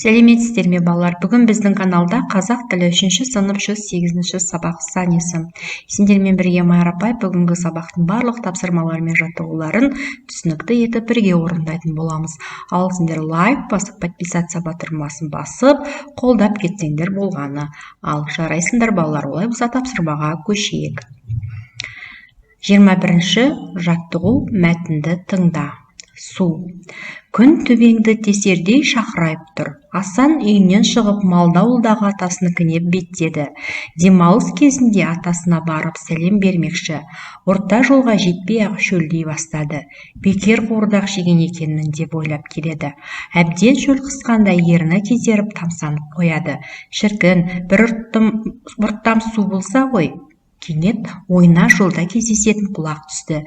Сәлеметсіздер ме балалар? Бүгін біздің каналда қазақ тілі 3-ші сынып 108-ші сабақ сан есім. Сендермен бірге Майра апай бүгінгі сабақтың барлық тапсырмалары мен жаттығуларын түсінікті етіп бірге орындайтын боламыз. Ал сендер лайк басып, подписаться батырмасын басып, қолдап кетсеңдер болғаны. Ал жарайсыңдар балалар, олай болса тапсырмаға көшейік. 21-ші жаттығу мәтінді тыңда. Су. Күн төбеңді тесердей шақырайып тұр. Асан үйінен шығып малдауылдағы атасыныкіне беттеді. Демалыс кезінде атасына барып сәлем бермекші. Орта жолға жетпей ақ шөлдей бастады. Бекер қуырдақ жеген екенін деп ойлап келеді. Әбден шөл қысқанда ерні кезеріп тамсанып қояды. Шіркін, бір ұрттам су болса ғой. Кенет ойына жолда кездесетін бұлақ түсті.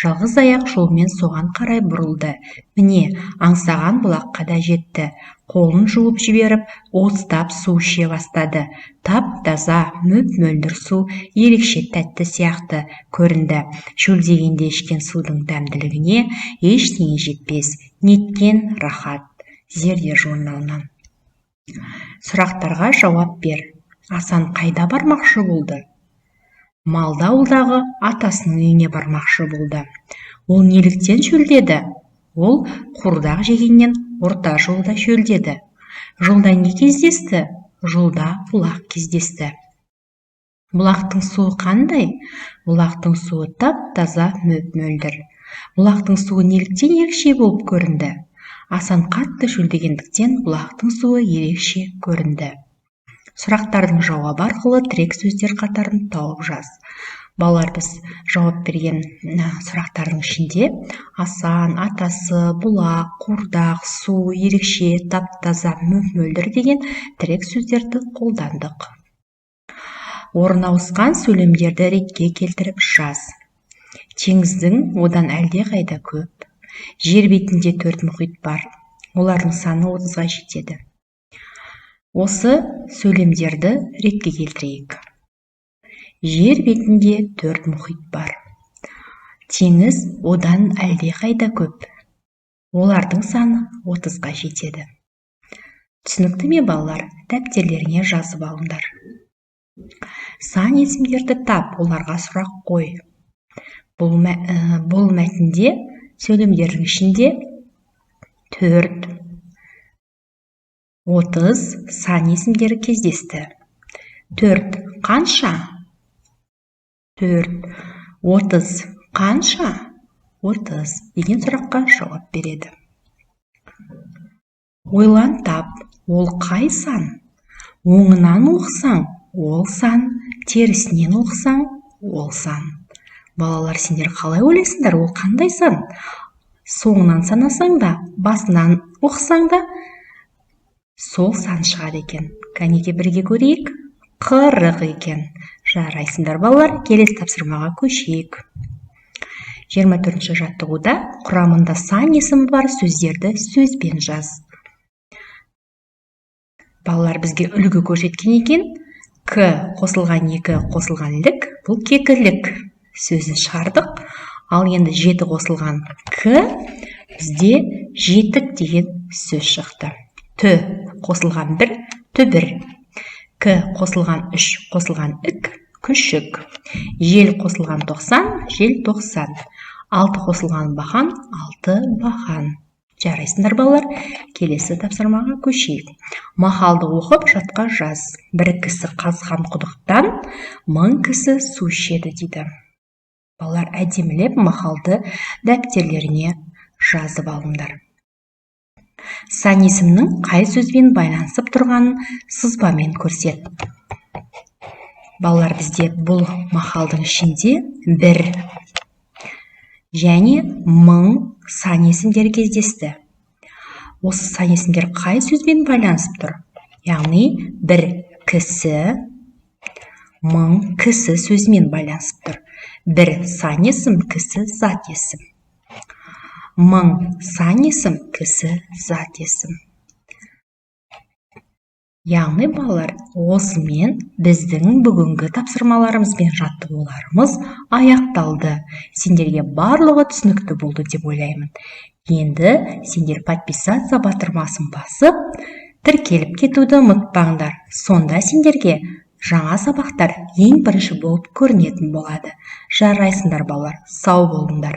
Жалғыз аяқ жолмен соған қарай бұрылды. Міне, аңсаған бұлаққа да жетті. Қолын жуып жіберіп, уыстап су іше бастады. Тап-таза, мөп-мөлдір су ерекше тәтті сияқты көрінді. Шөлдегенде ішкен судың дәмділігіне ештеңе жетпес. Неткен рахат. Зерде журналынан. Сұрақтарға жауап бер. Асан қайда бармақшы болды? Малдауылдағы атасының үйіне бармақшы болды. Ол неліктен шөлдеді? Ол қуырдақ жегеннен орта жолда шөлдеді. Жолда не кездесті? Жолда бұлақ кездесті. Бұлақтың суы қандай? Бұлақтың суы тап-таза мөп-мөлдір. Бұлақтың суы неліктен ерекше болып көрінді? Асан қатты шөлдегендіктен бұлақтың суы ерекше көрінді. Сұрақтардың жауабы арқылы тірек сөздер қатарын тауып жаз. Балалар, біз жауап берген сұрақтардың ішінде асан, атасы, бұлақ, қуырдақ, су, ерекше, тап-таза, мөп-мөлдір деген тірек сөздерді қолдандық. Орын ауысқан сөйлемдерді ретке келтіріп жаз. Теңіздің одан әлде қайда көп. Жер бетінде 4 мұхит бар. Олардың саны 30-ға жетеді. Осы сөйлемдерді ретке келтірейік. Жер бетінде 4 мұхит бар. Теңіз одан әлде қайда көп. Олардың саны 30-ға жетеді. Түсінікті ме балалар? Дәптерлеріңе жазып алыңдар. Сан есімдерді тап, оларға сұрақ қой. Бұл мәтінде сөйлемдердің ішінде 4, 30 сан есімдері кездесті. 4 қанша? 4. 30 қанша? 30 деген сұраққа жауап береді. Ойлан тап, ол қай сан? Оңынан оқысаң, ол сан, терісінен оқысаң, ол сан. Балалар, сендер қалай ойлайсыңдар, ол қандай сан? Соңынан санасаң да, басынан оқысаң да, сол сан шығады екен. Кәнеке бірге көрейік. 40 екен. Жарайсыңдар балалар, келесі тапсырмаға көшейік. 24-ші жаттығуда құрамында сан есімі бар сөздерді сөзбен жаз. Балалар, бізге үлгі көрсеткен екен. К қосылған 2 қосылған лік, бұл кекілік сөзін шығардық. Ал енді 7 қосылған К, бізде жетік деген сөз шықты. Т қосылған 1, түбір. К қосылған 3 қосылған үк, күшік. Жел қосылған 90, жел 90. 6 қосылған бақан, 6 бақан. Жарайсыңдар балалар, келесі тапсырмаға көшейік. Мақалды оқып жатқа жаз. Бір кісі қазған құдықтан 1000 кісі су ішеді дейді. Балалар, әдемілеп мақалды дәптерлеріне жазып алыңдар. Сан есімнің қай сөзбен байланысып тұрғанын сызбамен көрсет. Балалар, бізде бұл мақалдың ішінде 1 және 1000 сан есімдері кездесті. Осы сан есімдер қай сөзбен байланысып тұр? Яғни бір кісі, 1000 кісі сөзімен байланысып тұр. Бір сан есім, кісі, зат есім. 1000 сан есім, кісі, зат есім. Яғни балалар, осымен біздің бүгінгі тапсырмаларымыз бен жаттығуларымыз аяқталды. Сендерге барлығы түсінікті болды деп ойлаймын. Енді сендер подписаться батырмасын басып, тіркеліп кетуді ұмытпаңдар. Сонда сендерге жаңа сабақтар ең бірінші болып көрінетін болады. Жарайсыңдар балалар, сау болыңдар.